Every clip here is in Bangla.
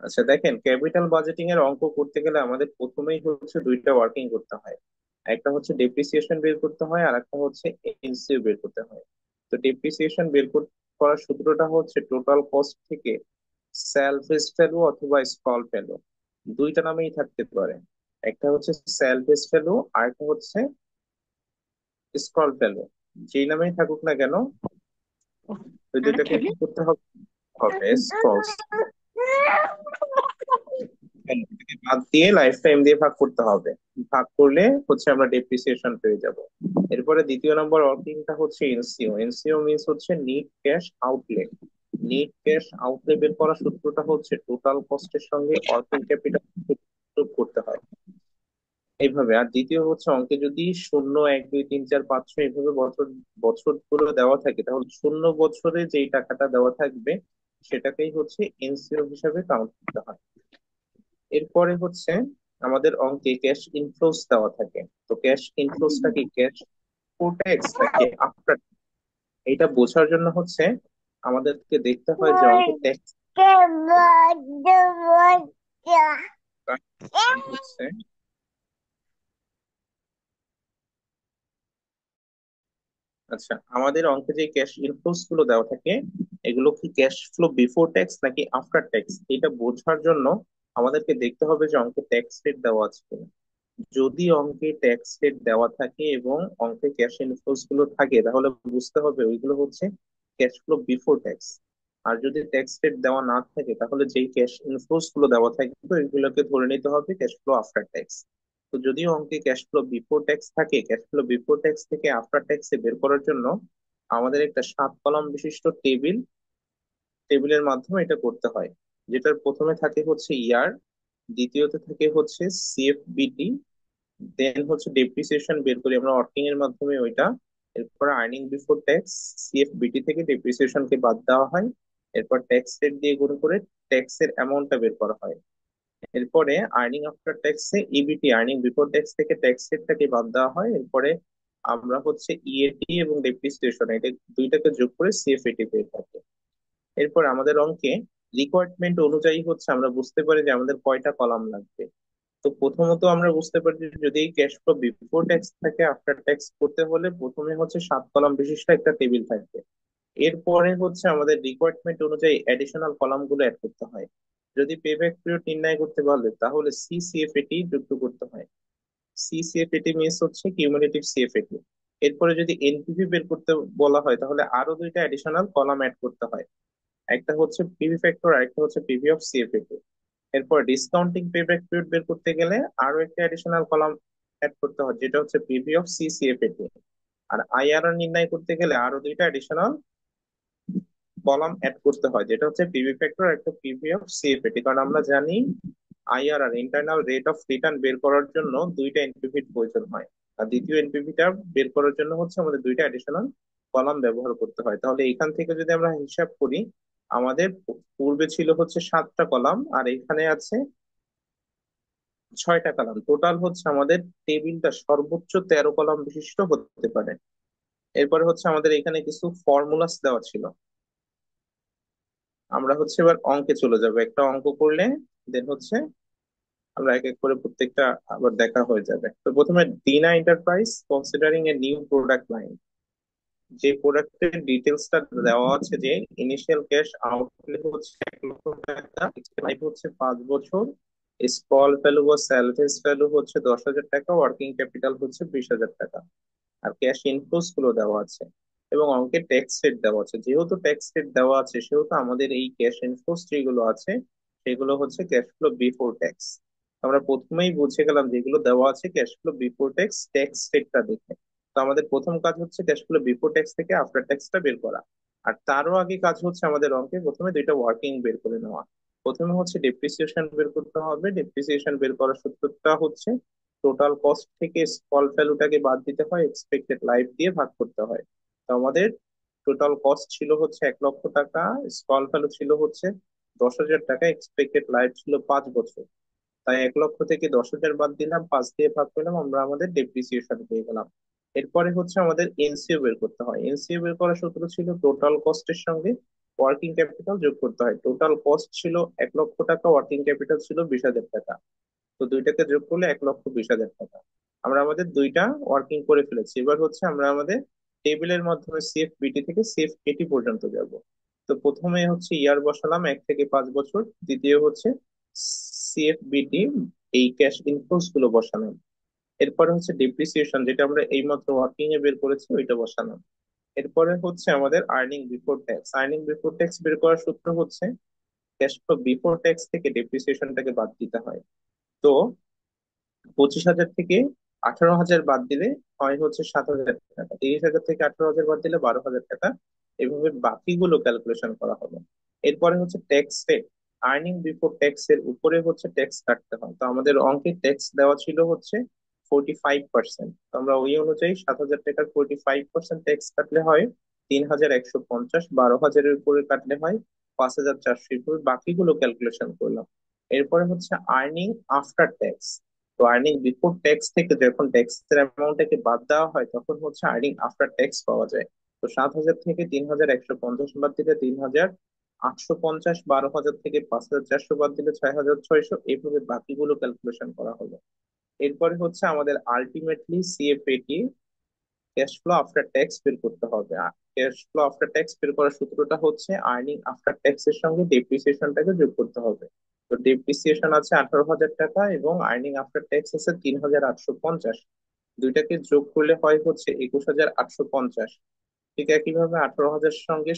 আচ্ছা দেখেন, ক্যাপিটাল বাজেটিং এর অঙ্ক করতে গেলে আমাদের প্রথমেই হচ্ছে দুইটা ওয়ার্কিং করতে হয়। একটা হচ্ছে ডেপ্রিসিয়েশন বের করতে হয়, আর একটা হচ্ছে এনসিও বের করতে হয়। তো ডেপ্রিসিয়েশন করার সূত্রটা হচ্ছে টোটাল কস্ট থেকে সেলফ ভ্যালু অথবা স্টল ভ্যালু, দুইটা নামেই থাকতে পারে। একটা হচ্ছে সেলফ ভ্যালু আর একটা হচ্ছে স্টল ভ্যালু। যেই নামেই থাকুক না কেন, ওই দুইটাকে কি করতে হবে? হবে স্টলস এটাকে বাদ দিয়ে লাইফ টাইম দিয়ে ভাগ করতে হবে। ভাগ করলে হচ্ছে আমরা ডেপ্রিসিয়েশন পেয়ে যাব। এরপরে দ্বিতীয় নম্বর ওয়ার্কিংটা হচ্ছে এনসিও। এনসিও মিন্স হচ্ছে NEET cash outlay. NEET cash outlay বের করার সূত্রটা হচ্ছে টোটাল কস্টের সঙ্গে ওয়ার্কিং ক্যাপিটাল যোগ করতে হয় এইভাবে। আর দ্বিতীয় হচ্ছে অঙ্কে যদি শূন্য, এক, দুই, তিন, চার, পাঁচ, ছয় এইভাবে বছর বছর গুলো দেওয়া থাকে, তাহলে শূন্য বছরে যেই টাকাটা দেওয়া থাকবে সেটাকেই হচ্ছে এনসিও হিসাবে কাউন্ট করতে হয়। এরপরে হচ্ছে আমাদের অঙ্কে ক্যাশ ইনফ্লোস দেওয়া থাকে। তো ক্যাশ ইনফ্লোসটা কি, ক্যাশ ট্যাক্স নাকি আফটার? এটা বোঝার জন্য হচ্ছে আমাদেরকে দেখতে হয় যে অঙ্কে ট্যাক্স হচ্ছে। আচ্ছা, আমাদের অঙ্কে যে ক্যাশ ইনফ্লোস গুলো দেওয়া থাকে, এগুলো কি ক্যাশ ফ্লো বিফোর ট্যাক্স নাকি আফটার ট্যাক্স, এটা বোঝার জন্য আমাদেরকে দেখতে হবে যে অঙ্কে ট্যাক্স রেট দেওয়া আছে কিনা। যদি অঙ্কে ট্যাক্স রেট দেওয়া থাকে এবং অঙ্কে ক্যাশ ইনফ্লোস গুলো থাকে, তাহলে বুঝতে হবে ওইগুলো হচ্ছে ক্যাশ ফ্লো বিফোর ট্যাক্স। আর যদি ট্যাক্স রেট দেওয়া না থাকে, তাহলে যেই ক্যাশ ইনফ্লোস গুলো দেওয়া থাকবে এগুলোকে ধরে নিতে হবে ক্যাশ ফ্লো আফটার ট্যাক্স। তো যদিও অঙ্কে ক্যাশ ফ্লো বিফোর ট্যাক্স থাকে, ক্যাশ ফ্লো বিফোর ট্যাক্স থেকে আফটার ট্যাক্সে বের করার জন্য আমাদের একটা 7 কলাম বিশিষ্ট টেবিলের মাধ্যমে এটা করতে হয়। যেটার প্রথমে থাকে হচ্ছে ইয়ার, দ্বিতীয়তে থাকে হচ্ছে সিএফবিটি, দেন হচ্ছে ডেপ্রিসিয়েশন বের করি আমরা ওয়ার্কিং এর মাধ্যমে ওইটা। এরপর আর্নিং বিফোর ট্যাক্স, সিএফবিটি থেকে ডেপ্রিসিয়েশন কে বাদ দেওয়া হয়। এরপর ট্যাক্স রেট দিয়ে গুণ করে ট্যাক্স এর অ্যামাউন্টটা বের করা হয়। এরপরে আর্নিং আফটার ট্যাক্সে ইবিটি, আর্নিং বিফোর ট্যাক্স থেকে ট্যাক্স রেটটাকে বাদ দেওয়া হয়। এরপরে আমরা হচ্ছে ইএটি এবং ডেপ্রিসিয়েশন এটা দুইটাকে যোগ করে সিএফএটি পেয়ে থাকি। এরপর আমাদের অঙ্কে রিকোয়ারমেন্ট অনুযায়ী হচ্ছে আমরা বুঝতে পারি যে আমাদের কয়টা কলাম লাগবে। তো প্রথমত আমরা বুঝতে পারি যে যদি ক্যাশ ফ্লো বিফোর ট্যাক্স থাকে, আফটার ট্যাক্স করতে হলে প্রথমে হচ্ছে 7 কলাম বিশিষ্ট একটা টেবিল থাকবে। এরপরে হচ্ছে আমাদের রিকোয়ারমেন্ট অনুযায়ী অ্যাডিশনাল কলাম গুলো অ্যাড করতে হয়। যদি পেব্যাক পিরিয়ড নির্ণয় করতে পারলে তাহলে সিসিএফএটি যুক্ত করতে হয়। সিসিএফএটি মিনস হচ্ছে কিউমুলেটিভ সিএফএটি। এরপরে যদি এনপিভি বের করতে বলা হয়, তাহলে আরো দুইটা অ্যাডিশনাল কলাম অ্যাড করতে হয়। একটা হচ্ছে পিভি ফ্যাক্টর আর একটা হচ্ছে পিভি অফ সিএফএটি। এরপর ডিসকাউন্টিং পেব্যাক পিরিয়ড বের করতে গেলে আরো একটা অ্যাডিশনাল কলাম অ্যাড করতে হয়, যেটা হচ্ছে পিভি অফ সিসিএফএটি। আর আইআরআর নির্ণয় করতে গেলে আরো দুইটা অ্যাডিশনাল কলাম অ্যাড করতে হয়, যেটা হচ্ছে পিভি ফ্যাক্টর একটা পিভি অফ সিএফএটি। কারণ আমরা জানি IRR internal rate of return বের করার জন্য দুইটা এনপিভির প্রয়োজন হয়। আর দ্বিতীয় এনপিভিটা বের করার জন্য হচ্ছে আমাদের দুইটা অ্যাডিশনাল কলাম ব্যবহার করতে হয়। তাহলে এখান থেকে যদি আমরা হিসাব করি, আমাদের পূর্বে ছিল হচ্ছে 7টা কলাম আর এখানে আছে 6টা কলাম। টোটাল হচ্ছে আমাদের টেবিলটা সর্বোচ্চ 13 কলাম বিশিষ্ট হতে পারে। এরপরে হচ্ছে আমাদের এখানে কিছু ফর্মুলাস দেওয়া ছিল। আমরা হচ্ছে এবার অঙ্কে চলে যাব, একটা অঙ্ক করলে দেন হচ্ছে আমরা এক এক করে প্রত্যেকটা আবার দেখা হয়ে যাবে। তো প্রথমে dinner enterprise considering a new product line, যে প্রোডাক্টের ডিটেলসটা দেওয়া আছে যে ইনিশিয়াল ক্যাশ আউটলে হচ্ছে 1 লক্ষ টাকা, লাইফ হচ্ছে 5 বছর, স্মল ভ্যালু বা স্যালভেজ ভ্যালু হচ্ছে 10,000 টাকা, ওয়ার্কিং ক্যাপিটাল হচ্ছে 20,000 টাকা। আর ক্যাশ ইনফ্লোস গুলো দেওয়া আছে এবং অঙ্কে ট্যাক্স রেট দেওয়া আছে। যেহেতু ট্যাক্স রেট দেওয়া আছে সেহেতু আমাদের এই ক্যাশ ইনফ্লোস যেগুলো আছে সেগুলো হচ্ছে ক্যাশ ফ্লো বিফোর ট্যাক্স। আমরা প্রথমেই বুঝে গেলাম যেগুলো দেওয়া আছে cash flow before tax, tax রেটটা দেখে। তো আমাদের প্রথম কাজ হচ্ছে ক্যাশ ফ্লো বিফোর ট্যাক্স থেকে আফটার ট্যাক্সটা বের করা। আর তারও আগে কাজ হচ্ছে আমাদের অঙ্কে প্রথমে দুইটা ওয়ার্কিং বের করে নেওয়া। প্রথমে হচ্ছে ডেপ্রিসিয়েশন বের করতে হবে। ডেপ্রিসিয়েশন বের করার সূত্রটা হচ্ছে টোটাল কস্ট থেকে স্মল ভ্যালুটাকে বাদ দিতে হয়, এক্সপেক্টেড লাইফ দিয়ে ভাগ করতে হয়। তো আমাদের টোটাল কস্ট ছিল হচ্ছে 1 লক্ষ টাকা, স্মল ভ্যালু ছিল হচ্ছে 10,000 টাকা, এক্সপেক্টেড লাইফ ছিল 5 বছর। তাই 1 লক্ষ থেকে 10,000 বাদ দিলাম, 5 দিয়ে ভাগ করলাম, আমরা আমাদের ডেপ্রিসিয়েশন পেয়ে গেলাম। এরপরে হচ্ছে আমাদের এনসিও বের করতে হয়। এনসিও বের করার সূত্র ছিল টোটাল কস্টের সঙ্গে ওয়ার্কিং ক্যাপিটাল যোগ করতে হয়। টোটাল কস্ট ছিল 1 লক্ষ টাকা, ওয়ার্কিং ক্যাপিটাল ছিল 20,000 টাকা। তো দুইটাকে যোগ করলে 1,20,000 টাকা। আমরা আমাদের দুইটা ওয়ার্কিং করে ফেলেছি। এবার হচ্ছে আমরা আমাদের টেবিলের মাধ্যমে সিএফ বিটি থেকে সিএফ এটি পর্যন্ত যাব। তো প্রথমে হচ্ছে ইয়ার বসালাম 1 থেকে 5 বছর, দ্বিতীয় হচ্ছে সিএফ বিটি এই ক্যাশ ইনফ্লোস গুলো বসালাম। এরপরে হচ্ছে ডিপ্রিসিয়েশন, যেটা আমরা এইমাত্র ওয়ার্কিং এ বের করেছি ওইটা বসালাম। এরপরে হচ্ছে আমাদের earning before tax. Earning before tax বের করার সূত্র হচ্ছে ক্যাশ ফ্লো বিফোর ট্যাক্স থেকে ডেপ্রিসিয়েশনটাকে বাদ দিতে হয়। তো 25,000 থেকে 18,000 বাদ দিলে হয় হচ্ছে 7,000 টাকা, 30,000 থেকে 18,000 বাদ দিলে 12,000 টাকা। এভাবে বাকিগুলো ক্যালকুলেশন করা হবে। এরপরে হচ্ছে tax rate. Earning before tax এর উপরে হচ্ছে ট্যাক্স কাটতে হয়। তো আমাদের অঙ্কে ট্যাক্স দেওয়া ছিল হচ্ছে 45%। তো আমরা ওই অনুযায়ী 7,000 টাকার 45% ট্যাক্স কাটলে হয় 3,150, 12,000-এর উপরে কাটলে হয় 5,400। এভাবে বাকিগুলো ক্যালকুলেশন করলাম। এরপরে হচ্ছে আর্নিং আফটার ট্যাক্স। তো আর্নিং বিফোর ট্যাক্স থেকে যখন ট্যাক্সের অ্যামাউন্টটাকে বাদ দেওয়া হয় তখন হচ্ছে আর্নিং আফটার ট্যাক্স পাওয়া যায়। তো 7,000 থেকে 3,150 বাদ দিলে 3,850, 12,000 থেকে 5,400 বাদ দিলে 6,600। এইভাবে বাকিগুলো ক্যালকুলেশন করা হলো। এরপরে হচ্ছে আমাদের ultimately CFAT cash flow after tax বের করতে হবে। ক্যাশ ফ্লো আফটার ট্যাক্স বের করার সূত্রটা হচ্ছে আর্নিং আফটার ট্যাক্স এর সঙ্গে ডেপ্রিসিয়েশনটাকে যোগ করতে হবে। তো ডেপ্রিসিয়েশন আছে 18,000 টাকা এবং আর্নিং আফটার ট্যাক্স আছে 3,850। দুইটাকে যোগ করলে হয় হচ্ছে 21,850। ঠিক একইভাবে 18,000 সঙ্গে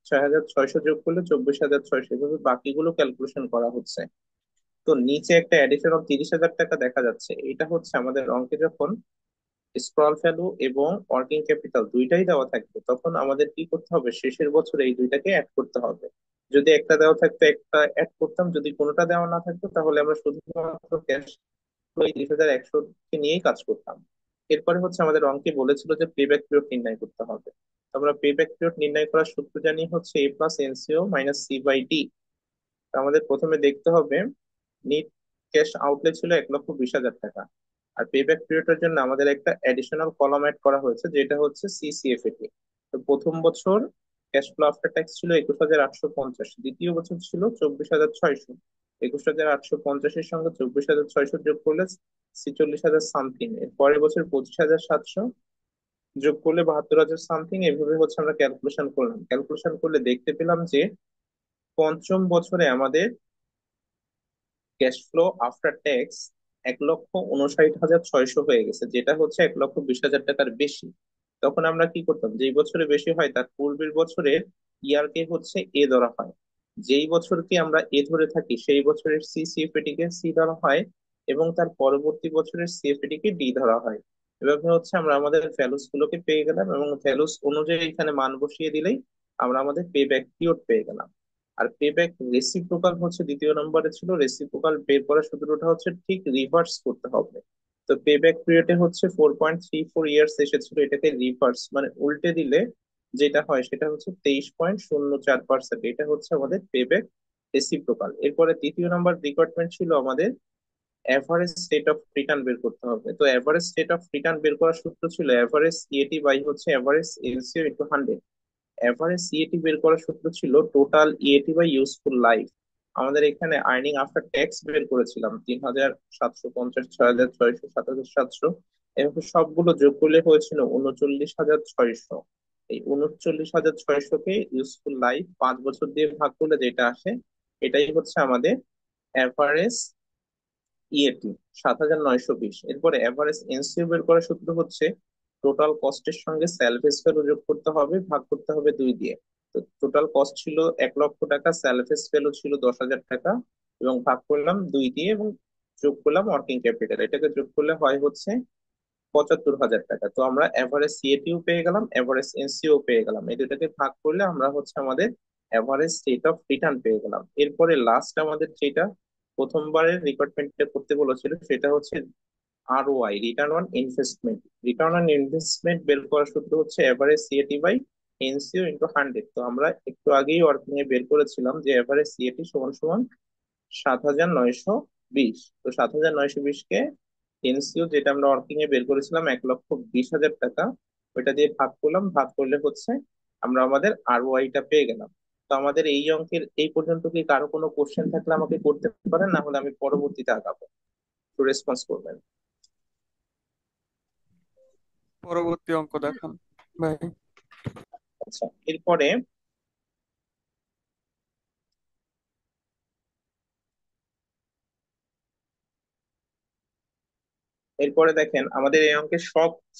6,600 যোগ করলে 24,600। এভাবে বাকিগুলো ক্যালকুলেশন করা হচ্ছে। তো নিচে একটা অ্যাডিশনাল 30,000 টাকা দেখা যাচ্ছে। এটা হচ্ছে আমাদের অঙ্কে যখন স্ক্রল ভ্যালু এবং ওয়ার্কিং ক্যাপিটাল দুইটাই দেওয়া থাকবে তখন আমাদের কি করতে হবে, শেষের বছরে এই দুইটাকে অ্যাড করতে হবে। যদি একটা দেওয়া থাকতো একটা অ্যাড করতাম, যদি কোনোটা দেওয়া না থাকতো তাহলে আমরা শুধুমাত্র ক্যাশ ফ্লো এই 30,100 কে নিয়েই কাজ করতাম। এরপরে হচ্ছে আমাদের অঙ্কে বলেছিল যে পেব্যাক পিরিয়ড নির্ণয় করতে হবে। তো আমরা পেব্যাক পিরিয়ড নির্ণয় করার সূত্র জানি হচ্ছে এ প্লাস এনসিও মাইনাস সি বাই ডি। আমাদের প্রথমে দেখতে হবে নিট ক্যাশ আউটলে ছিল 1,20,000 টাকা। আর পেব্যাক পিরিয়ডের জন্য আমাদের একটা অ্যাডিশনাল কলাম অ্যাড করা হয়েছে যেটা হচ্ছে সিসিএফএটি। তো প্রথম বছর ক্যাশ ফ্লো আফটার ট্যাক্স ছিল 21,850, দ্বিতীয় বছর ছিল 24,600। 21,850-এর সঙ্গে 24,600 যোগ করলে 46,000 সামথিং। এর পরের বছর 25,700 যোগ করলে 72,000 সামথিং। এভাবে হচ্ছে আমরা ক্যালকুলেশন করলাম। ক্যালকুলেশন করলে দেখতে পেলাম যে পঞ্চম বছরে আমাদের ক্যাশ ফ্লো আফটার ট্যাক্স 1,59,600 হয়ে গেছে, যেটা হচ্ছে 1,20,000 টাকার বেশি। তখন আমরা কি করতাম, যেই বছরে বেশি হয় তার পূর্বের বছরের ইয়ারকে হচ্ছে এ ধরা হয়। যেই বছরকে আমরা এ ধরে থাকি সেই বছরের সিএফএটি কে সি ধরা হয় এবং তার পরবর্তী বছরের সিএফএটি কে ডি ধরা হয়। এভাবে হচ্ছে আমরা আমাদের ভ্যালুস গুলোকে পেয়ে গেলাম এবং ভ্যালুস অনুযায়ী এখানে মান বসিয়ে দিলেই আমরা আমাদের পে ব্যাক পিরিয়ড পেয়ে গেলাম। আর পেব্যাক রেসিপ্রোকাল হচ্ছে দ্বিতীয় নম্বরে ছিল। রেসিপ্রোকাল বের করার সূত্রটা হচ্ছে ঠিক রিভার্স করতে হবে। তো পেব্যাক পিরিয়ডে হচ্ছে 4.34 ইয়ার্স এসেছিল, এটাকে রিভার্স মানে উল্টে দিলে যেটা হয় সেটা হচ্ছে 23.04%। এটা হচ্ছে আমাদের পেব্যাক রেসিপ্রোকাল। এরপরে তৃতীয় নম্বর রিকোয়ারমেন্ট ছিল আমাদের এভারেজ রেট অফ রিটার্ন বের করতে হবে। তো এভারেজ রেট অফ রিটার্ন বের করার সূত্র ছিল এভারেজ ইএটি বাই হচ্ছে average LCO into 100। Average EAT বের করার সূত্র ছিল total EAT by useful life. আমাদের এখানে আর্নিং আফটার ট্যাক্স বের করেছিলাম 3,750, 6,600, 7,700। এভাবে সবগুলো যোগ করলে হয়েছিল 39,600। এই 39,600 কে ইউজফুল লাইফ 5 বছর দিয়ে ভাগ করলে যেটা আসে এটাই হচ্ছে আমাদের এভারেজ ইএটি 7,920। এরপরে এভারেজ এনসিও বের করার সূত্র হচ্ছে টোটাল কস্টের সঙ্গে স্যালভেজ ভ্যালু যোগ করতে হবে, ভাগ করতে হবে 2 দিয়ে। তো টোটাল কস্ট ছিল 1 লক্ষ টাকা, স্যালভেজ ভ্যালু ছিল 10,000 টাকা এবং ভাগ করলাম 2 দিয়ে এবং যোগ করলাম ওয়ার্কিং ক্যাপিটাল। এটাকে যোগ করলে হয় হচ্ছে 75,000 টাকা। তো আমরা এভারেজ সিএটিও পেয়ে গেলাম, এভারেজ এনসিও পেয়ে গেলাম। এই দুটাকে ভাগ করলে আমরা হচ্ছে আমাদের এভারেজ রেট অফ রিটার্ন পেয়ে গেলাম। এরপরে লাস্ট আমাদের যেটা প্রথমবারের রিকোয়ারমেন্টে করতে বলেছিল সেটা হচ্ছে ROI, return on investment. Return on investment বের করার সূত্র হচ্ছে average CAT by NCO into 100। তো আমরা একটু আগেই ওয়ার্কিং এ বের করেছিলাম যে এভারেজ সিএটি সমান সমান 7,920। তো 7,920-কে এনসিও যেটা আমরা ওয়ার্কিং এ বের করেছিলাম 1,20,000 টাকা, ওইটা দিয়ে ভাগ করলাম। ভাগ করলে হচ্ছে আমরা আমাদের আরওআই টা পেয়ে গেলাম। তো আমাদের এই অঙ্কের এই পর্যন্ত কি কারো কোনো কোশ্চেন থাকলে আমাকে করতে পারেন, না হলে আমি পরবর্তীতে আগাবো, একটু রেসপন্স করবেন। পরবর্তী অঙ্ক দেখান ভাই। আচ্ছা, এরপরে এরপরে দেখেন আমাদের এই অঙ্কে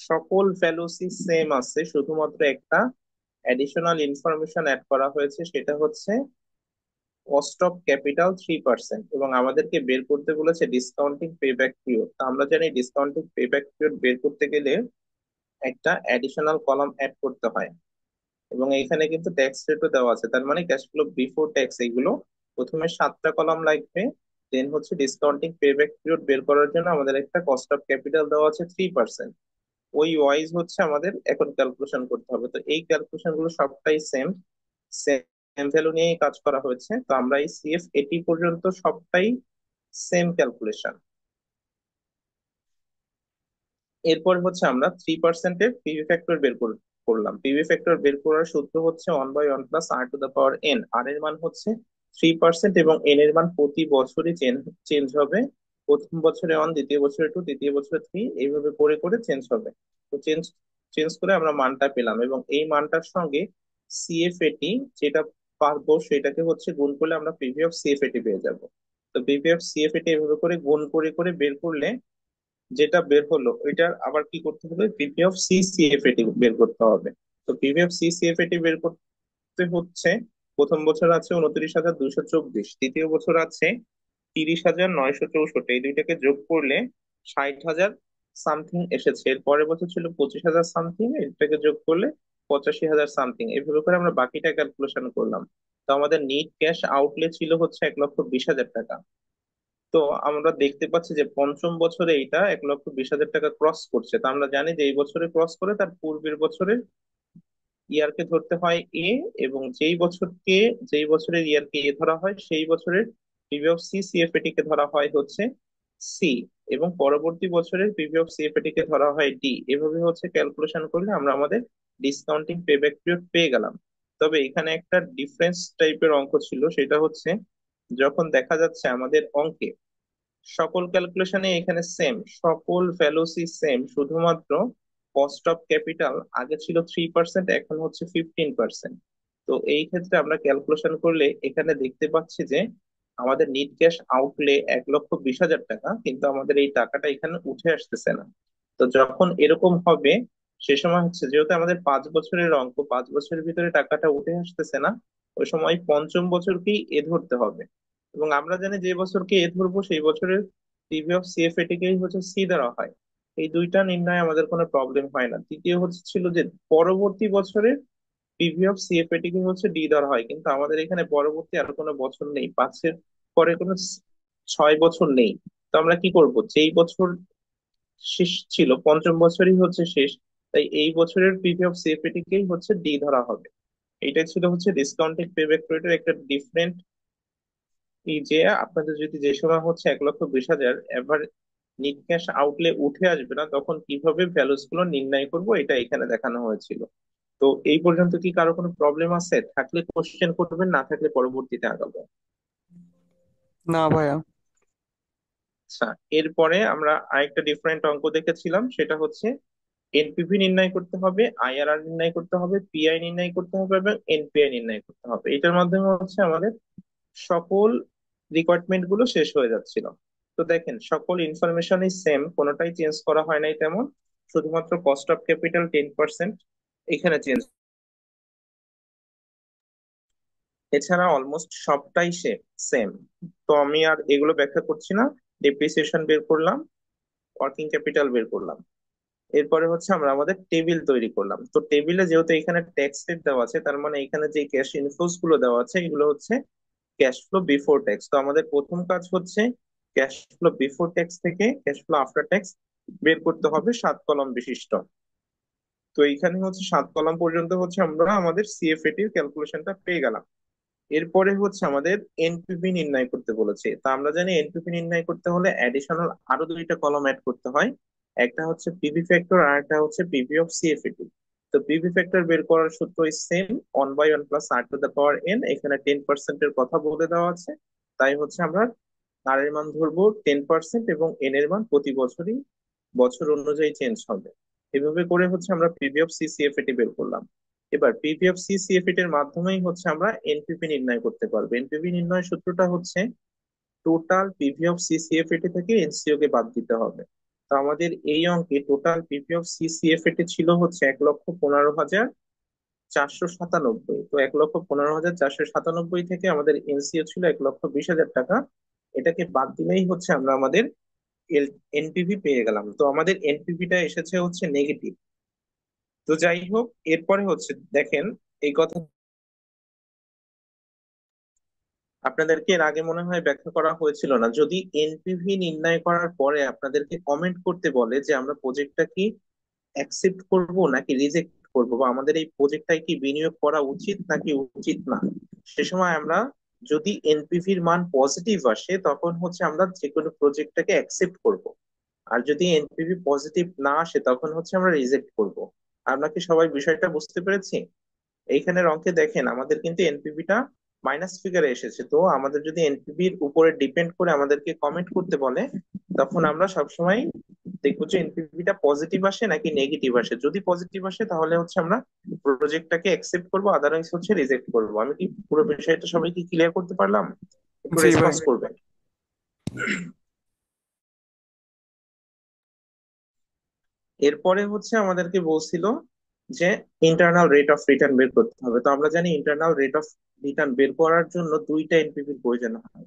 সকল ভ্যালুসই সেম আছে, শুধুমাত্র একটা অ্যাডিশনাল ইনফরমেশন অ্যাড করা হয়েছে, সেটা হচ্ছে কস্ট অফ ক্যাপিটাল 3%, এবং আমাদেরকে বের করতে বলেছে ডিসকাউন্টিং পেব্যাক পিরিয়ড। তো আমরা জানি ডিসকাউন্টিং পেব্যাক পিরিয়ড বের করতে গেলে একটা অ্যাডিশনাল কলাম অ্যাড করতে হয়, এবং এখানে কিন্তু ট্যাক্স রেটও দেওয়া আছে, তার মানে ক্যাশ ফ্লো বিফোর ট্যাক্স এগুলো প্রথমে 7টা কলাম লাগবে। দেন হচ্ছে ডিসকাউন্টিং পেব্যাক পিরিয়ড বের করার জন্য আমাদের একটা কস্ট অফ ক্যাপিটাল দেওয়া আছে 3%। ওই ওয়াইজ হচ্ছে আমাদের এখন ক্যালকুলেশন করতে হবে। তো এই ক্যালকুলেশন গুলো সবটাই সেম, সেম ভ্যালু নিয়েই কাজ করা হয়েছে। তো আমরা এই সিএফ এটি পর্যন্ত সবটাই সেম ক্যালকুলেশন। এরপর হচ্ছে আমরা 3%-এর পিভি ফ্যাক্টর করলাম। পিভি ফ্যাক্টর বের করার সূত্র হচ্ছে 1/1 + r⁴ আর এর মান হচ্ছে 3%, এবং এন এর মান প্রতি বছরই চেঞ্জ হবে। প্রথম বছরে 1, দ্বিতীয় বছরে 2, তৃতীয় বছরে 3, এইভাবে করে করে চেঞ্জ হবে। তো চেঞ্জ চেঞ্জ করে আমরা মানটা পেলাম, এবং এই মানটার সঙ্গে সিএফএটি যেটা পারবো সেটাকে হচ্ছে গুণ করলে আমরা পিভি অফ সিএফএটি পেয়ে যাব। তো পিভি অফ সিএফএটি এভাবে করে গুণ করে করে বের করলে যেটা বের হলো ওইটার আবার কি করতে হবে, পিভি অফ সিসিএফএটি বের করতে হবে। তো পিভি অফ সিসিএফএটি বের করতে হচ্ছে, প্রথম বছর আছে 29,224, দ্বিতীয় বছর আছে 30,964, এই দুইটাকে যোগ করলে 60,000 সামথিং এসেছে। এর পরের বছর ছিল 25,000 সামথিং, এটাকে যোগ করলে 85,000 সামথিং, এভাবে করে আমরা বাকিটা ক্যালকুলেশন করলাম। তো আমাদের নিট ক্যাশ আউটলে ছিল হচ্ছে 1,20,000 টাকা। তো আমরা দেখতে পাচ্ছি যে পঞ্চম বছরে এইটা 1,20,000 টাকা ক্রস করছে। তো আমরা জানি যে এই বছরে ক্রস করে তার পূর্বের বছরের ইয়ারকে ধরতে হয় এ, এবং যেই বছরের ইয়ারকে এ ধরা হয় সেই বছরের পিভি অফ সিএফএটি কে ধরা হয় হচ্ছে সি, এবং পরবর্তী বছরের পিভি অফ সিএফএটি কে ধরা হয় ডি। এভাবে হচ্ছে ক্যালকুলেশন করলে আমরা আমাদের ডিসকাউন্টিং পেব্যাক পিরিয়ড পেয়ে গেলাম। তবে এখানে একটা ডিফারেন্স টাইপের অঙ্ক ছিল, সেটা হচ্ছে যখন দেখা যাচ্ছে আমাদের অঙ্কে সকল ক্যালকুলেশনে এখানে সেম, সকল ভ্যালুসই সেম, শুধুমাত্র কস্ট অফ ক্যাপিটাল আগে ছিল 3%, এখন হচ্ছে 15%। তো এই ক্ষেত্রে আমরা ক্যালকুলেশন করলে এখানে দেখতে পাচ্ছি যে আমাদের নিট ক্যাশ আউটলে 1,20,000 টাকা, কিন্তু আমাদের এই টাকাটা এখানে উঠে আসতেছে না। তো যখন এরকম হবে সে সময় হচ্ছে যেহেতু আমাদের 5 বছরের অঙ্ক, 5 বছরের ভিতরে টাকাটা উঠে আসতেছে না, ওই সময় পঞ্চম বছরকেই এ ধরতে হবে। এবং আমরা জানি যে বছরকে এ ধরবো সেই বছরের পিভি অফ সিএফএটি কেই হচ্ছে সি ধরা হয়। এই দুইটা নির্ণয় আমাদের কোনো প্রবলেম হয় না। তৃতীয় হচ্ছে ছিল যে পরবর্তী বছরের পিভি অফ সিএফএটি কে হচ্ছে ডি ধরা হয়, কিন্তু আমাদের এখানে পরবর্তী আর কোনো বছর নেই, 5-এর পরে কোনো 6 বছর নেই। তো আমরা কি করব, যেই বছর শেষ ছিল পঞ্চম বছরই হচ্ছে শেষ, তাই এই বছরের পিভি অফ সিএফএটি কেই হচ্ছে ডি ধরা হবে। এটা ছিল হচ্ছে ডিসকাউন্টেড পেব্যাক রেটের একটা ডিফারেন্ট। এই যে আপনাদের যদি যে সময় হচ্ছে 1,20,000 এবার নিট ক্যাশ আউটলে উঠে আসবে না, তখন কিভাবে ভ্যালুস গুলো নির্ণয় করব এটা এখানে দেখানো হয়েছিল। তো এই পর্যন্ত কি কারো কোনো প্রবলেম আছে? থাকলে কোশ্চেন করবেন, না থাকলে পরবর্তীতে আগাবো। না ভাইয়া। আচ্ছা, এরপরে আমরা আরেকটা ডিফারেন্ট অঙ্ক দেখেছিলাম, সেটা হচ্ছে এনপিভি নির্ণয় করতে হবে, আইআরআর নির্ণয় করতে হবে, পিআই নির্ণয় করতে হবে, এবং এনপিআই নির্ণয় করতে হবে। এটার মাধ্যমে হচ্ছে আমাদের সকল রিকোয়ারমেন্ট গুলো শেষ হয়ে যাচ্ছিল। তো দেখেন সকল ইনফরমেশনই সেম, কোনোটাই চেঞ্জ করা হয় নাই তেমন, শুধুমাত্র কস্ট অফ ক্যাপিটাল 10% এখানে চেঞ্জ। এছাড়া অলমোস্ট সবটাই সেম। তো আমি আর এগুলো ব্যাখ্যা করছি না। ডেপ্রিসিয়েশন বের করলাম, ওয়ার্কিং ক্যাপিটাল বের করলাম। এরপরে হচ্ছে আমরা আমাদের টেবিল তৈরি করলাম। তো টেবিলে যেহেতু এখানে ট্যাক্স রেট দেওয়া আছে, তার মানে এখানে যে ক্যাশ ইনফ্লোস গুলো দেওয়া আছে এগুলো হচ্ছে ক্যাশ ফ্লো বিফোর ট্যাক্স। তো আমাদের প্রথম কাজ হচ্ছে ক্যাশ ফ্লো বিফোর ট্যাক্স থেকে ক্যাশ ফ্লো আফটার ট্যাক্স বের করতে হবে 7 কলাম বিশিষ্ট। তো এইখানে হচ্ছে 7 কলাম পর্যন্ত হচ্ছে আমরা আমাদের সিএফএটি এর ক্যালকুলেশনটা পেয়ে গেলাম। এরপরে হচ্ছে আমাদের এনপিভি নির্ণয় করতে বলেছে। তা আমরা জানি এনপিভি নির্ণয় করতে হলে অ্যাডিশনাল আরো দুইটা কলাম অ্যাড করতে হয়, একটা হচ্ছে পিভি ফ্যাক্টর আর একটা হচ্ছে পিভি অফ সিএফএটি। তো পিভি ফ্যাক্টর বের করার সূত্র সেম, 1/1 + r⁴ এখানে 10% কথা বলে দেওয়া আছে। তাই হচ্ছে আমরা আর এর মান ধরবো 10% এবং এন এর মান প্রতি বছরই বছর অনুযায়ী চেঞ্জ হবে। এভাবে করে হচ্ছে আমরা পিভি অফ সিসিএফএটি বের করলাম। এবার পিভি অফ সিসিএফএটি এর মাধ্যমেই হচ্ছে আমরা এনপিভি নির্ণয় করতে পারবো। এনপিভি নির্ণয়ের সূত্রটা হচ্ছে টোটাল পিভি অফ সিসিএফএটি থেকে এনসিও কে বাদ দিতে হবে। তো আমাদের এই অঙ্কে টোটাল পিভি অফ সিসিএফএটি ছিল হচ্ছে 1,15,497। তো 1,15,497 থেকে আমাদের এনসিও ছিল 1,20,000 টাকা। এটাকে বাদ দিলেই হচ্ছে আমরা আমাদের এনপিভি পেয়ে গেলাম। তো আমাদের এনপিভিটা এসেছে হচ্ছে নেগেটিভ। তো যাই হোক, এরপরে হচ্ছে দেখেন, এই কথা আপনাদেরকে এর আগে মনে হয় ব্যাখ্যা করা হয়েছিল না। যদি এনপিভি নির্ণয় করার পরে আপনাদেরকে কমেন্ট করতে বলে যে আমরা প্রজেক্টটা কি অ্যাকসেপ্ট করব নাকি রিজেক্ট করব, বা আমাদের এই প্রজেক্টটায় কি বিনিয়োগ করা উচিত নাকি উচিত না, সে সময় আমরা যদি এনপিভির মান পজিটিভ আসে তখন হচ্ছে আমরা যে কোনো প্রজেক্টটাকে অ্যাকসেপ্ট করব। আর যদি এনপিভি পজিটিভ না আসে তখন হচ্ছে আমরা রিজেক্ট করব। আমরা কি সবাই বিষয়টা বুঝতে পেরেছি? এইখানের অঙ্কে দেখেন আমাদের কিন্তু এনপিভিটা মাইনাস ফিগারে এসেছে। তো আমাদের যদি এনপিভির উপরে ডিপেন্ড করে আমাদেরকে কমেন্ট করতে বলে, তখন আমরা সবসময় দেখবো যে এনপিভিটা পজিটিভ আসে নাকি নেগেটিভ আসে। যদি পজিটিভ আসে তাহলে হচ্ছে আমরা প্রজেক্টটাকে অ্যাকসেপ্ট করবো, আদারওয়াইজ হচ্ছে রিজেক্ট করবো। আমি কি পুরো বিষয়টা সবাইকে ক্লিয়ার করতে পারলাম? একটু জি ভাই। রেসপন্স করবেন। এরপরে হচ্ছে আমাদেরকে বলছিল যে ইন্টারনাল রেট অফ রিটার্ন বের করতে হবে। তো আমরা জানি ইন্টারনাল রেট অফ রিটার্ন বের করার জন্য দুইটা এনপিভির প্রয়োজন হয়,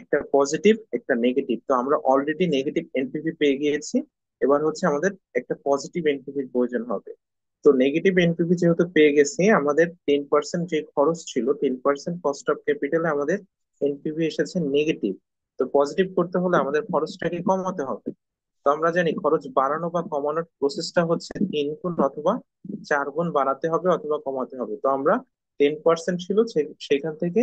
একটা পজিটিভ একটা নেগেটিভ। তো আমরা অলরেডি নেগেটিভ এনপিভি পেয়ে গিয়েছি। এবার হচ্ছে আমাদের একটা পজিটিভ এনপিভির প্রয়োজন হবে। তো নেগেটিভ এনপিভি যেহেতু পেয়ে গেছি, আমাদের 10% যে খরচ ছিল, 10% কস্ট অফ ক্যাপিটালে আমাদের এনপিভি এসেছে নেগেটিভ। তো পজিটিভ করতে হলে আমাদের খরচটাকে কমাতে হবে। তো আমরা জানি খরচ বাড়ানো বা কমানোর প্রসেসটা হচ্ছে 3 গুণ অথবা 4 গুণ বাড়াতে হবে অথবা কমাতে হবে। তো আমরা 10% ছিল সেখান থেকে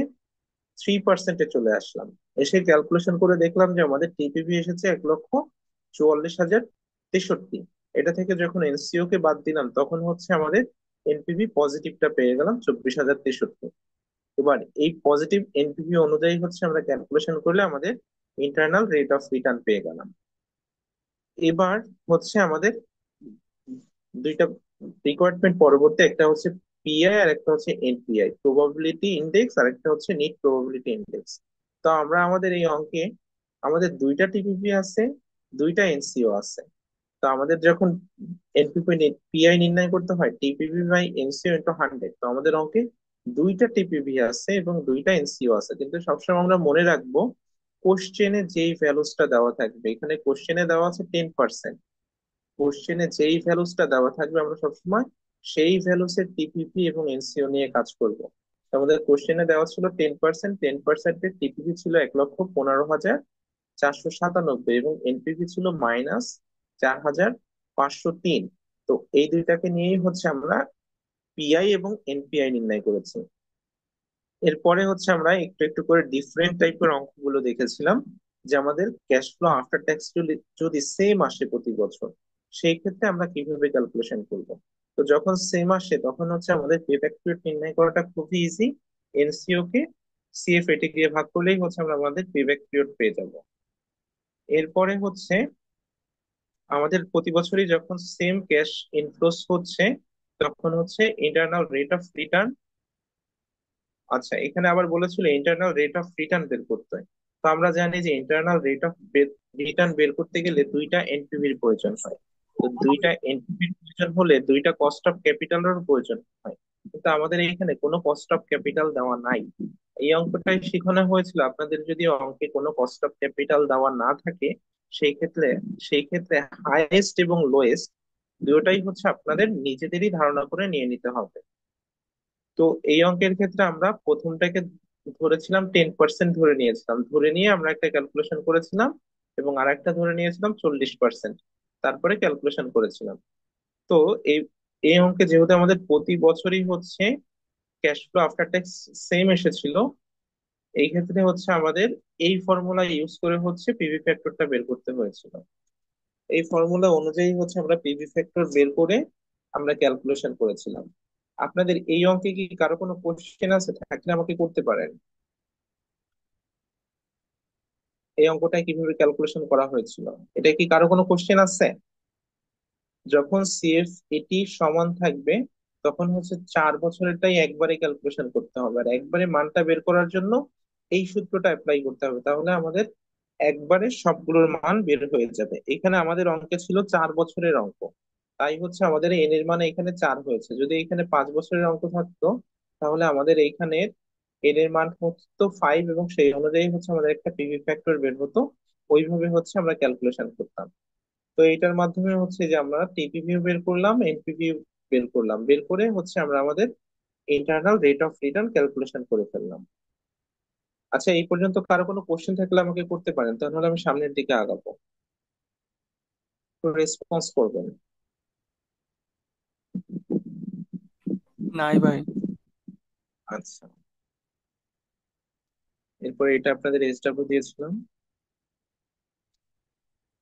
3%-এ চলে আসলাম। এসে ক্যালকুলেশন করে দেখলাম যে আমাদের টিপিভি এসেছে 1,44,063। এটা থেকে যখন এনসিও কে বাদ দিলাম তখন হচ্ছে আমাদের এনপিভি পজিটিভটা পেয়ে গেলাম 24,063। এবার এই পজিটিভ এনপিভি অনুযায়ী হচ্ছে আমরা ক্যালকুলেশন করলে আমাদের ইন্টারনাল রেট অফ রিটার্ন পেয়ে গেলাম। এবার হচ্ছে আমাদের দুইটা রিকোয়ারমেন্ট পরবর্তী, একটা হচ্ছে পিআই আর একটা হচ্ছে এনপিআই, প্রবাবিলিটি ইনডেক্স আর একটা হচ্ছে নিট প্রবাবিলিটি ইনডেক্স। তো আমরা আমাদের এই অঙ্কে আমাদের দুইটা টিপিপি আছে, দুইটা এনসিও আছে। তো আমাদের যখন এনপিপি পিআই নির্ণয় করতে হয় টিপিপি বাই এনসিও ইন্টু 100। তো আমাদের অঙ্কে দুইটা টিপিপি আছে এবং দুইটা এনসিও আছে, কিন্তু সবসময় আমরা মনে রাখবো কোশ্চেনে যেই ভ্যালুসটা দেওয়া থাকবে, এখানে কোশ্চেনে দেওয়া আছে 10%। কোশ্চেনে যেই ভ্যালুসটা দেওয়া থাকবে আমরা সবসময় সেই ভ্যালুসের টিপিপি এবং এনসিও নিয়ে কাজ করব। আমাদের কোশ্চেনে দেওয়া ছিল 10%, 10%-এর টিপিপি ছিল 1,15,497 এবং এনপিপি ছিল -4,503। তো এই দুইটাকে নিয়েই হচ্ছে আমরা পিআই এবং এনপিআই নির্ণয় করেছি। এরপরে হচ্ছে আমরা একটু একটু করে ডিফারেন্ট টাইপের অঙ্কগুলো দেখেছিলাম, যে আমাদের ক্যাশ ফ্লো আফটার ট্যাক্স যদি যদি সেম আসে প্রতি বছর, সেই ক্ষেত্রে আমরা কিভাবে ক্যালকুলেশন করব। তো যখন সেম আসে তখন হচ্ছে আমাদের পেব্যাক পিরিয়ড নির্ণয় করাটা খুবই ইজি। এনসিও কে সিএফএটি দিয়ে ভাগ করলেই হচ্ছে আমরা আমাদের পেব্যাক পিরিয়ড পেয়ে যাব। এরপরে হচ্ছে আমাদের প্রতি বছরই যখন সেম ক্যাশ ইনফ্লোস হচ্ছে তখন হচ্ছে ইন্টারনাল রেট অফ রিটার্ন। আচ্ছা, এখানে আবার বলেছিল ইন্টারনাল রেট অফ রিটার্ন বের করতে হয়। তো আমরা জানি যে ইন্টারনাল রেট অফ রিটার্ন বের করতে গেলে দুইটা এনপিভির প্রয়োজন হয়। তো দুইটা এনপিভির প্রয়োজন হলে দুইটা কস্ট অফ ক্যাপিটালের প্রয়োজন হয়, কিন্তু আমাদের এখানে কোনো কস্ট অফ ক্যাপিটাল দেওয়া নাই। এই অঙ্কটাই শেখানো হয়েছিল, আপনাদের যদি অঙ্কে কোনো কস্ট অফ ক্যাপিটাল দেওয়া না থাকে সেই ক্ষেত্রে সেই ক্ষেত্রে হাইয়েস্ট এবং লোয়েস্ট দুটোটাই হচ্ছে আপনাদের নিজেদেরই ধারণা করে নিয়ে নিতে হবে। তো এই অঙ্কের ক্ষেত্রে আমরা প্রথমটাকে ধরেছিলাম 10% ধরে নিয়েছিলাম, ধরে নিয়ে আমরা একটা ক্যালকুলেশন করেছিলাম এবং আরেকটা ধরে নিয়েছিলাম 40%, তারপরে ক্যালকুলেশন করেছিলাম। তো এই এই অঙ্কে যেহেতু আমাদের প্রতি বছরই হচ্ছে cash flow after tax same এসেছিল, এই ক্ষেত্রে হচ্ছে আমাদের এই ফর্মুলা ইউজ করে হচ্ছে পিভি ফ্যাক্টরটা বের করতে হয়েছিল। এই ফর্মুলা অনুযায়ী হচ্ছে আমরা পিভি ফ্যাক্টর বের করে আমরা ক্যালকুলেশন করেছিলাম। আপনাদের এই অঙ্কে কি কারো কোনো কোশ্চেন আছে? থাকলে আমাকে করতে পারেন। এই অঙ্কটা কিভাবে ক্যালকুলেশন করা হয়েছিল, এটা কি কারো কোনো কোশ্চেন আছে? যখন সিএফ এটি সমান থাকবে, তখন হচ্ছে 4 বছরেরটাই একবারে ক্যালকুলেশন করতে হবে, আর একবারে মানটা বের করার জন্য এই সূত্রটা অ্যাপ্লাই করতে হবে, তাহলে আমাদের একবারে সবগুলোর মান বের হয়ে যাবে। এখানে আমাদের অঙ্কে ছিল 4 বছরের অঙ্ক, তাই হচ্ছে আমাদের এন এর মান এখানে 4 হয়েছে। যদি এখানে 5 বছরের অঙ্ক থাকতো, তাহলে আমাদের এইখানে এন এর মান হতো 5, এবং সেই অনুযায়ী হচ্ছে আমাদের একটা পিভি ফ্যাক্টর বের হতো। ওইভাবে হচ্ছে আমরা ক্যালকুলেশন করতাম। তো এটার মাধ্যমে হচ্ছে যে আমরা টিপিভিউ বের করলাম, এনপিভিউ বের করলাম, বের করে হচ্ছে আমরা আমাদের internal rate of return calculation করে ফেললাম। আচ্ছা, এই পর্যন্ত কারো কোনো কোশ্চেন থাকলে আমাকে করতে পারেন, তাহলে আমি সামনের দিকে আগাবো। রেসপন্স করবেন। নাই ভাই। আচ্ছা, এরপরে এটা আপনাদের এসডব্লিউ দিয়েছিলাম।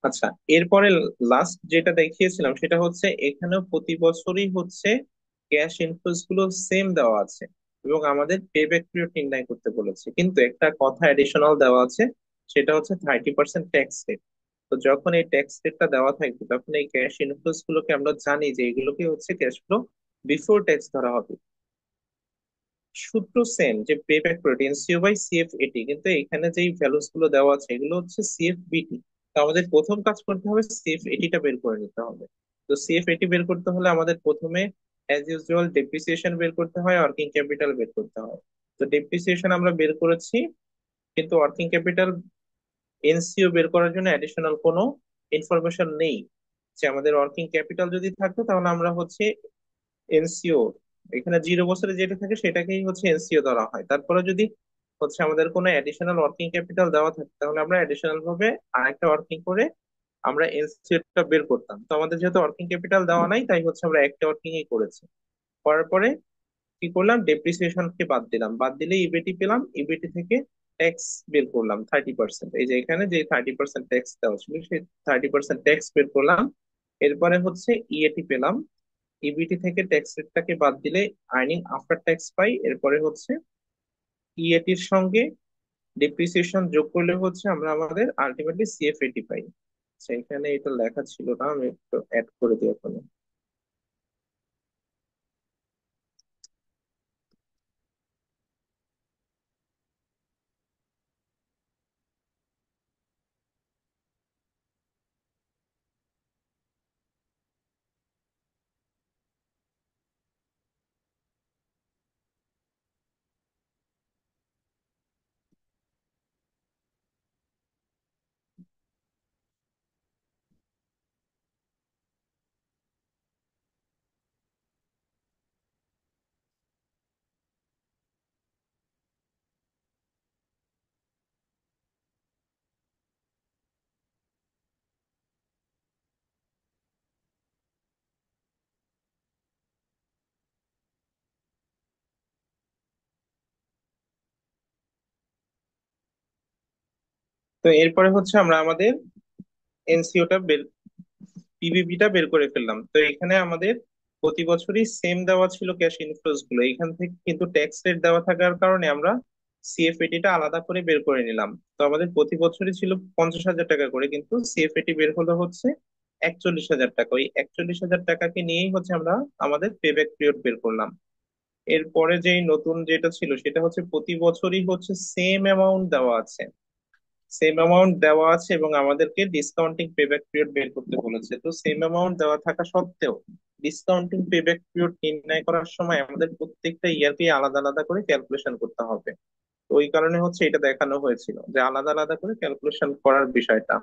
আচ্ছা, এরপরে লাস্ট যেটা দেখিয়েছিলাম সেটা হচ্ছে এখানেও প্রতি বছরই হচ্ছে ক্যাশ ইনফ্লোস গুলো সেম দেওয়া আছে, এবং আমাদের পে ব্যাক পিরিয়ড নির্ণয় করতে বলেছে, কিন্তু একটা কথা এডিশনাল দেওয়া আছে, সেটা হচ্ছে 30% ট্যাক্স রেট। তো যখন এই ট্যাক্স রেটটা দেওয়া থাকবে, তখন এই ক্যাশ ইনফ্লোস গুলোকে আমরা জানি যে এগুলোকে হচ্ছে ক্যাশ ফ্লো বিফোর ট্যাক্স ধরা হবে। সূত্র সেম, যে pay back period NCO by CF AT, কিন্তু এখানে যেই ভ্যালুস গুলো দেওয়া আছে এগুলো হচ্ছে সিএফ বিটি। তো আমাদের প্রথম কাজ করতে হবে সিএফ এটিটা বের করে নিতে হবে। তো সিএফ এটি বের করতে হলে আমাদের প্রথমে অ্যাজ ইউজুয়াল ডেপ্রিসিয়েশন বের করতে হয়, ওয়ার্কিং ক্যাপিটাল বের করতে হয়। তো ডেপ্রিসিয়েশন আমরা বের করেছি, কিন্তু ওয়ার্কিং ক্যাপিটাল এনসিও বের করার জন্য অ্যাডিশনাল কোনো ইনফরমেশন নেই। যে আমাদের ওয়ার্কিং ক্যাপিটাল যদি থাকতো, তাহলে আমরা হচ্ছে এনসিও, এখানে 0 বছরে যেটা থাকে সেটাকেই হচ্ছে এনসিও ধরা হয়। তারপরে যদি হচ্ছে আমাদের কোনো অ্যাডিশনাল ওয়ার্কিং ক্যাপিটাল দেওয়া থাকে, তাহলে আমরা অ্যাডিশনাল ভাবে আরেকটা ওয়ার্কিং করে আমরা এনসিওটা বের করতাম। তো আমাদের যেহেতু ওয়ার্কিং ক্যাপিটাল দেওয়া নাই, তাই হচ্ছে আমরা একটা ওয়ার্কিং ই করেছি। করার পরে কি করলাম, ডেপ্রিসিয়েশনকে বাদ দিলাম, বাদ দিলে ইবিটি পেলাম, ইবিটি থেকে ট্যাক্স বের করলাম 30%। এই যে এখানে যে 30% ট্যাক্স দেওয়া ছিল, সেই 30% ট্যাক্স বের করলাম। এরপরে হচ্ছে ইএটি পেলাম, ইবিটি থেকে ট্যাক্স রেটটাকে বাদ দিলে আর্নিং আফটার ট্যাক্স পাই। এরপরে হচ্ছে ইএটির সঙ্গে ডিপ্রিসিয়েশন যোগ করলে হচ্ছে আমরা আমাদের আলটিমেটলি সিএফএটি পাই। সেখানে এটা লেখা ছিল না, আমি একটু অ্যাড করে দিই এখন। তো এরপরে হচ্ছে আমরা আমাদের এনসিওটা বের, পিভিবিটা বের করে ফেললাম। তো এখানে আমাদের প্রতি বছরই সেম দেওয়া ছিল ক্যাশ ইনফ্লোস গুলো, এখান থেকে কিন্তু ট্যাক্স রেট দেওয়া থাকার কারণে আমরা সিএফএটিটা আলাদা করে বের করে নিলাম। তো আমাদের প্রতি বছরই ছিল 50,000 টাকা করে, কিন্তু সিএফএটি বের হলো হচ্ছে 41,000 টাকা। ওই 41,000 টাকাকে নিয়েই হচ্ছে আমরা আমাদের পে ব্যাক পিরিয়ড বের করলাম। এরপরে যেই নতুন যেটা ছিল সেটা হচ্ছে প্রতি বছরই হচ্ছে সেম অ্যামাউন্ট দেওয়া আছে, সেম অ্যামাউন্ট দেওয়া আছে এবং আমাদেরকে ডিসকাউন্টিং পেব্যাক পিরিয়ড বের করতে বলেছে। তো সেম অ্যামাউন্ট দেওয়া থাকা সত্ত্বেও ডিসকাউন্টিং পেব্যাক পিরিয়ড নির্ণয় করার সময় আমাদের প্রত্যেকটা ইয়ারকে আলাদা আলাদা করে ক্যালকুলেশন করতে হবে। তো ওই কারণে হচ্ছে এটা দেখানো হয়েছিল যে আলাদা আলাদা করে ক্যালকুলেশন করার বিষয়টা,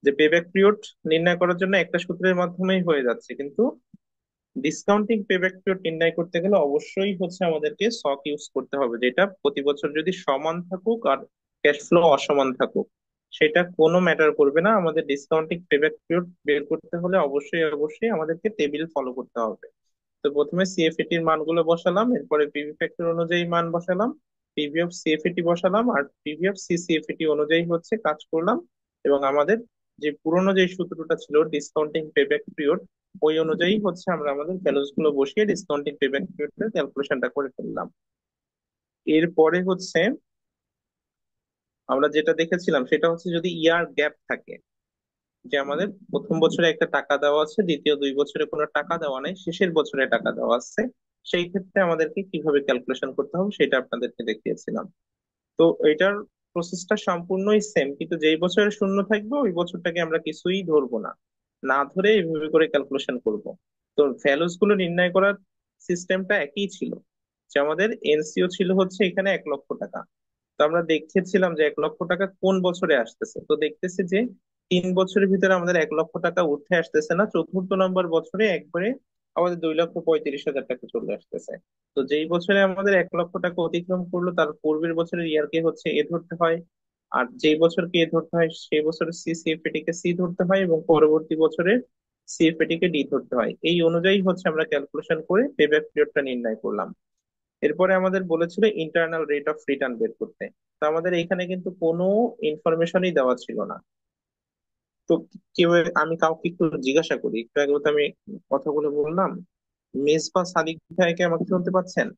যে পেব্যাক পিরিয়ড নির্ণয় করার জন্য একটা সূত্রের মাধ্যমেই হয়ে যাচ্ছে, কিন্তু ডিসকাউন্টিং পেব্যাক পিরিয়ড নির্ণয় করতে গেলে অবশ্যই হচ্ছে আমাদেরকে সক ইউজ করতে হবে, যেটা প্রতি বছর যদি সমান থাকুক আর ক্যাশ ফ্লো অসমান থাকুক, সেটা কোনো ম্যাটার করবে না। আমাদের ডিসকাউন্টিং পেব্যাক পিরিয়ড বের করতে হলে অবশ্যই অবশ্যই আমাদেরকে টেবিল ফলো করতে হবে। তো প্রথমে সিএফএটি এর মানগুলো বসালাম, এরপরে পিভি ফ্যাক্টর অনুযায়ী মান বসালাম, পিভি অফ সিএফএটি বসালাম, আর পিভি অফ সিসিএফএটি অনুযায়ী হচ্ছে কাজ করলাম। এবং আমাদের যে পুরোনো যে সূত্রটা ছিল ডিসকাউন্টিং পেব্যাক পিরিয়ড, ওই অনুযায়ী হচ্ছে আমরা আমাদের ভ্যালুস গুলো বসিয়ে ডিসকাউন্টিং পেব্যাক পিরিয়ডের ক্যালকুলেশনটা করে ফেললাম। এরপরে হচ্ছে আমরা যেটা দেখেছিলাম সেটা হচ্ছে যদি ইয়ার গ্যাপ থাকে, যে আমাদের প্রথম বছরে একটা টাকা দেওয়া আছে, দ্বিতীয় 2 বছরে কোনো টাকা দেওয়া নেই, শেষের বছরে টাকা দেওয়া আছে, সেই ক্ষেত্রে আমাদেরকে কিভাবে ক্যালকুলেশন করতে হবে সেটা আপনাদেরকে দেখিয়েছিলাম। তো এটার প্রসেসটা সম্পূর্ণই সেম, কিন্তু যেই বছরে শূন্য থাকবে ওই বছরটাকে আমরা কিছুই ধরবো না, না ধরে এইভাবে করে ক্যালকুলেশন করব। তো ভ্যালুস গুলো নির্ণয় করার সিস্টেমটা একই ছিল, যে আমাদের এনসিও ছিল হচ্ছে এখানে 1 লক্ষ টাকা। তো আমরা দেখেছিলাম যে 1 লক্ষ টাকা কোন বছরে আসতেছে, তো দেখতেছি যে 3 বছরের ভিতরে আমাদের 1 লক্ষ টাকা উঠে আসতেছে না, চতুর্থ নম্বর বছরে একবারে আমাদের 2,35,000 টাকা চলে আসতেছে। তো যেই বছরে আমাদের 1 লক্ষ টাকা অতিক্রম করলো তার পূর্বের বছরের ইয়ারকে হচ্ছে এ ধরতে হয়, আর যেই বছরকে এ ধরতে হয় সেই বছরের সিএফএটি কে সি ধরতে হয়, এবং পরবর্তী বছরের সিএফএটি কে ডি ধরতে হয়। এই অনুযায়ী হচ্ছে আমরা ক্যালকুলেশন করে পেব্যাক পিরিয়ডটা নির্ণয় করলাম। এরপরে আমাদের বলেছিল ইন্টারনাল রেট অফ রিটার্ন বের করতে। তো আমাদের এখানে কিন্তু কোনো ইনফরমেশনই দেওয়া ছিল না। তো কেউ, আমি কাউকে একটু জিজ্ঞাসা করি, একটু আগে তো আমি কথাগুলো বললাম, মেজবা সাদিক ভাইকে আমাকে শুনতে পাচ্ছেন?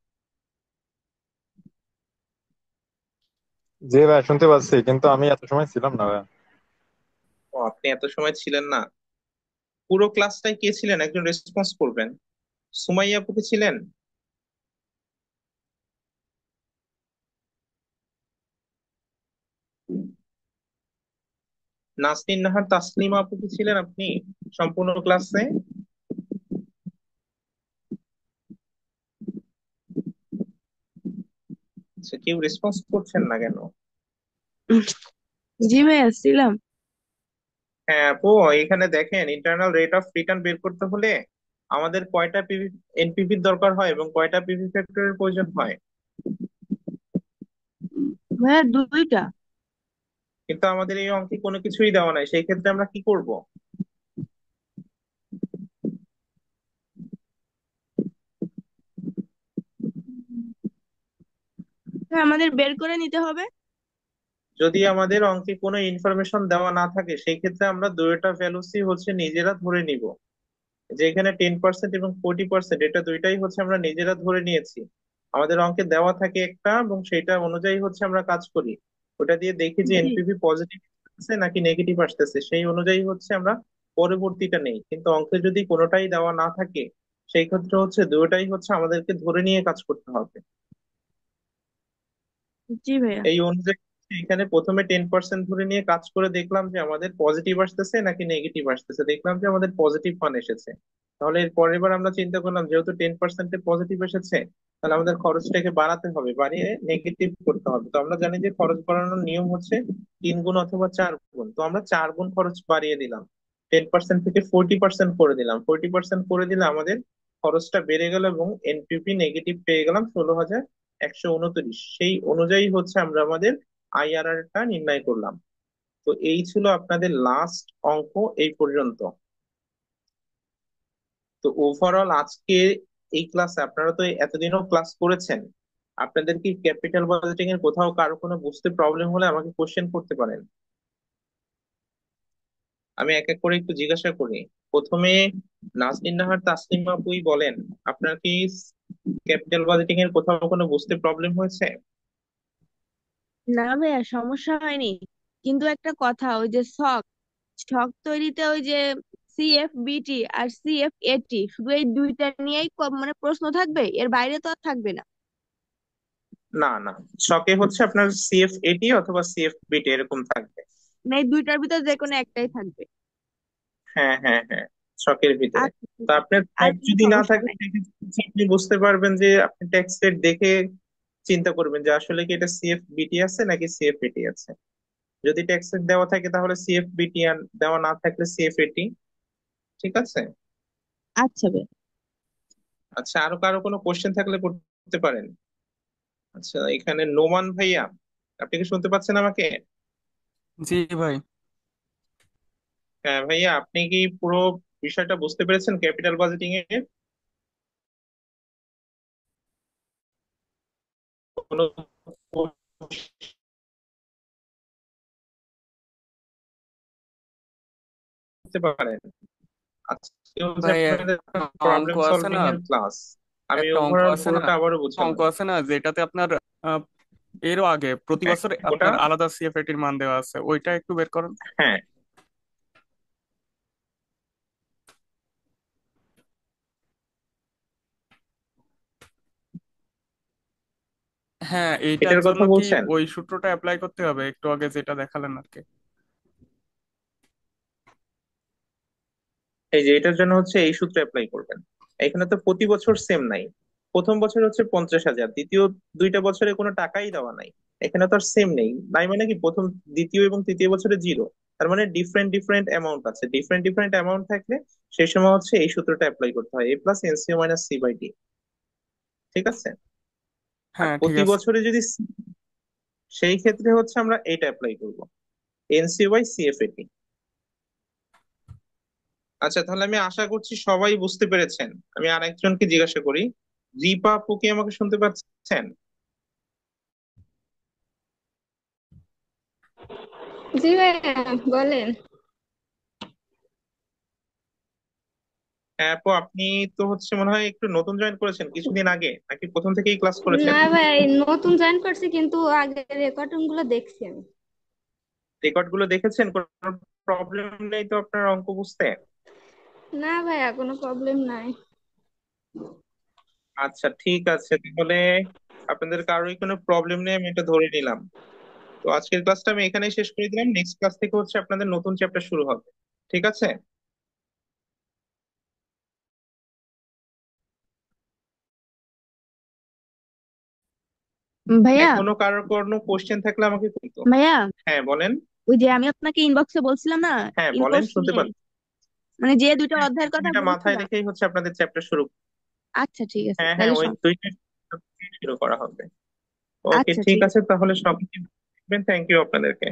জি ভাই, শুনতে পাচ্ছি, কিন্তু আমি এত সময় ছিলাম না ভাই। ও, আপনি এত সময় ছিলেন না? পুরো ক্লাসটাই কে ছিলেন একজন রেসপন্স করবেন? সুমাইয়া আপু কি ছিলেন? নাসরিন নাহার তাসলিমা আপু কি ছিলেন আপনি সম্পূর্ণ ক্লাসে? আচ্ছা, কেউ রেসপন্স করছেন না কেন? জি ভাই আসছিলাম। হ্যাঁ আপু, এখানে দেখেন ইন্টারনাল রেট অফ রিটার্ন বের করতে হলে আমাদের কয়টা পিভি এনপিভির দরকার হয় এবং কয়টা পিভি ফ্যাক্টরের প্রয়োজন হয়। ভাইয়া দুইটা। কিন্তু আমাদের এই অঙ্কে কোনো কিছুই দেওয়া নাই, সেই ক্ষেত্রে আমরা কি করব? হ্যাঁ, আমাদের বের করে নিতে হবে। যদি আমাদের অঙ্কে কোনো ইনফরমেশন দেওয়া না থাকে সেই ক্ষেত্রে আমরা দুইটা ভ্যালুসই হচ্ছে নিজেরা ধরে নিব, যে এখানে 10% এবং 40%, এটা দুইটাই হচ্ছে আমরা নিজেরা ধরে নিয়েছি। আমাদের অঙ্কে দেওয়া থাকে একটা এবং সেটা অনুযায়ী হচ্ছে আমরা কাজ করি, ওটা দিয়ে দেখি যে জি এনপিভি পজিটিভ আসছে নাকি নেগেটিভ আসতেছে, সেই অনুযায়ী হচ্ছে আমরা পরবর্তীটা নেই। কিন্তু অঙ্কে যদি কোনোটাই দেওয়া না থাকে সেই ক্ষেত্রে হচ্ছে দুটোটাই হচ্ছে আমাদেরকে ধরে নিয়ে কাজ করতে হবে। জি ভাইয়া। এই অনুযায়ী এখানে প্রথমে 10% ধরে নিয়ে কাজ করে দেখলাম যে আমাদের পজিটিভ আসতেছে নাকি নেগেটিভ আসতেছে, দেখলাম যে আমাদের পজিটিভ মান এসেছে। তাহলে এর পরের বার আমরা চিন্তা করলাম যেহেতু 10% পজিটিভ এসেছে, তাহলে আমাদের খরচটাকে বাড়াতে হবে, বাড়িয়ে নেগেটিভ করতে হবে। তো আমরা জানি যে খরচ বাড়ানোর নিয়ম হচ্ছে 3 গুণ অথবা 4 গুণ। তো আমরা 4 গুণ খরচ বাড়িয়ে দিলাম, 10% থেকে 40% করে দিলাম। 40% করে দিলে আমাদের খরচটা বেড়ে গেল এবং এনপিভি নেগেটিভ পেয়ে গেলাম 16,129। সেই অনুযায়ী হচ্ছে আমরা আমাদের আইআরআর টা নির্ণয় করলাম। তো এই ছিল আপনাদের লাস্ট অঙ্ক এই পর্যন্ত। তো ওভারঅল আজকে এই ক্লাসে আপনারা তো এতদিনও ক্লাস করেছেন, আপনাদের কি ক্যাপিটাল বাজেটিং এর কোথাও কারো কোনো বুঝতে প্রবলেম হলে আমাকে কোশ্চেন করতে পারেন। আমি এক এক করে একটু জিজ্ঞাসা করি। প্রথমে নাজনীন নাহার তাসলিমা আপুই বলেন, আপনার কি ক্যাপিটাল বাজেটিং এর কোথাও কোনো বুঝতে প্রবলেম হয়েছে? না ভাইয়া সমস্যা হয়নি, কিন্তু একটা কথা, ওই যে শক শক তৈরিতে ওই যে সিএফবিটি আর সিএফএটি শুধু এই দুইটা নিয়েই মানে প্রশ্ন থাকবে, এর বাইরে তো আর থাকবে না? না না, শকে হচ্ছে আপনার সিএফ এটি অথবা সিএফ বিটি এরকম থাকবে। না, এই দুইটার ভিতর যে কোনো একটাই থাকবে? হ্যাঁ হ্যাঁ হ্যাঁ, শখের ভিতরে। আচ্ছা তো ঠিক আছে, আপনার আর শখ কোনো যদি না সমস্যা থাকে নাই। সেক্ষেত্রে হচ্ছে আপনি বুঝতে পারবেন যে আপনি ট্যাক্স রেট দেখে চিন্তা করবেন যে আসলে কি এটা সিএফ বিটি আছে নাকি সিএফ এটি আছে। যদি ট্যাক্স রেট দেওয়া থাকে তাহলে সিএফ বিটি, আর দেওয়া না থাকলে সিএফ এটি। ঠিক আছে? আচ্ছা ভাই। আচ্ছা, আরো কারো কোনো কোশ্চেন থাকলে করতে পারেন। আচ্ছা, এখানে নোমান ভাইয়া, আপনি কি শুনতে পাচ্ছেন আমাকে? জি ভাই। হ্যাঁ ভাইয়া, আপনি কি পুরো বিষয়টা বুঝতে পেরেছেন ক্যাপিটাল বাজেটিং এর? কোনো করতে পারেন? আচ্ছা, ভাই আপনাদের একটা অঙ্ক প্রবলেম আছে না, সলভিং এর ক্লাস। আমি একটা অঙ্ক ওভারঅল আছে না, পুরোটা আবারও অঙ্ক বোঝালাম। আছে না যেটাতে আপনার আহ, এরও আগে প্রতি হ্যাঁ, বছর ওটা। আপনার আলাদা সিএফএটির মান দেওয়া আছে, ওইটা একটু বের করেন। হ্যাঁ, হ্যাঁ, এইটার এটার জন্য কথা কি বলছেন। ওই সূত্রটা অ্যাপ্লাই করতে হবে একটু আগে যেটা দেখালেন আর কি? এই যে এটার জন্য হচ্ছে এই সূত্র অ্যাপ্লাই করবেন। এখানে তো প্রতি বছর সেম নাই। প্রথম বছর হচ্ছে 50,000, দ্বিতীয় দুইটা বছরে কোনো টাকাই দেওয়া নাই। এখানে তো আর সেম নেই, নাই মানে কি প্রথম, দ্বিতীয় এবং তৃতীয় বছরে জিরো। তার মানে ডিফারেন্ট ডিফারেন্ট অ্যামাউন্ট আছে, ডিফারেন্ট ডিফারেন্ট অ্যামাউন্ট থাকলে সেই সময় হচ্ছে এই সূত্রটা অ্যাপ্লাই করতে হয়, এ প্লাস এনসিও মাইনাস সি বাই ডি। ঠিক আছে। আর হ্যাঁ ঠিক প্রতি আছে। বছরে যদি সেই ক্ষেত্রে হচ্ছে আমরা এইটা অ্যাপ্লাই করবো, এনসিও বাই সিএফএটি। আচ্ছা, তাহলে আমি আশা করছি সবাই বুঝতে পেরেছেন। আমি আরেকজনকে জিজ্ঞাসা করি, রিপা আপু কি আমাকে শুনতে পাচ্ছেন? জি ভাইয়া, বলেন। হ্যাঁ আপু, আপনি তো হচ্ছে মনে হয় একটু নতুন জয়েন করেছেন কিছুদিন আগে, নাকি প্রথম থেকেই ক্লাস করেছেন? না ভাই, নতুন জয়েন করছি কিন্তু আগে রেকর্ডিং গুলো দেখছি আমি। রেকর্ড গুলো দেখেছেন? কোনো প্রবলেম নেই তো আপনার অঙ্ক বুঝতে? না ভাইয়া, কোনো প্রবলেম নাই। আচ্ছা ঠিক আছে, তাহলে আপনাদের কারোই কোনো প্রবলেম নেই, আমি এটা ধরে নিলাম। তো আজকের ক্লাসটা আমি এখানেই শেষ করে দিলাম, নেক্সট ক্লাস থেকে হচ্ছে আপনাদের নতুন চ্যাপ্টার শুরু হবে। ঠিক আছে। হ্যাঁ, ভাইয়া, কোনো কারোর কোনো কোশ্চেন থাকলে আমাকে কিন্তু। ভাইয়া, হ্যাঁ বলেন। ওই যে আমি আপনাকে ইনবক্সে বলছিলাম না, হ্যাঁ বলেন, ইনকোর্স শুনতে নিয়ে, পাচ্ছি। মানে যে দুইটা হ্যাঁ, অধ্যায়ের কথা এটা মাথায় বলছিলাম। রেখেই হচ্ছে আপনাদের চ্যাপ্টার শুরু। আচ্ছা ঠিক আছে হ্যাঁ হ্যাঁ, তাহলে ওই দুইটা শুরু করা হবে। ওকে আচ্ছা ঠিক ঠিক আছে, আছে। তাহলে সবাই থাকবেন, থ্যাংক ইউ আপনাদেরকে।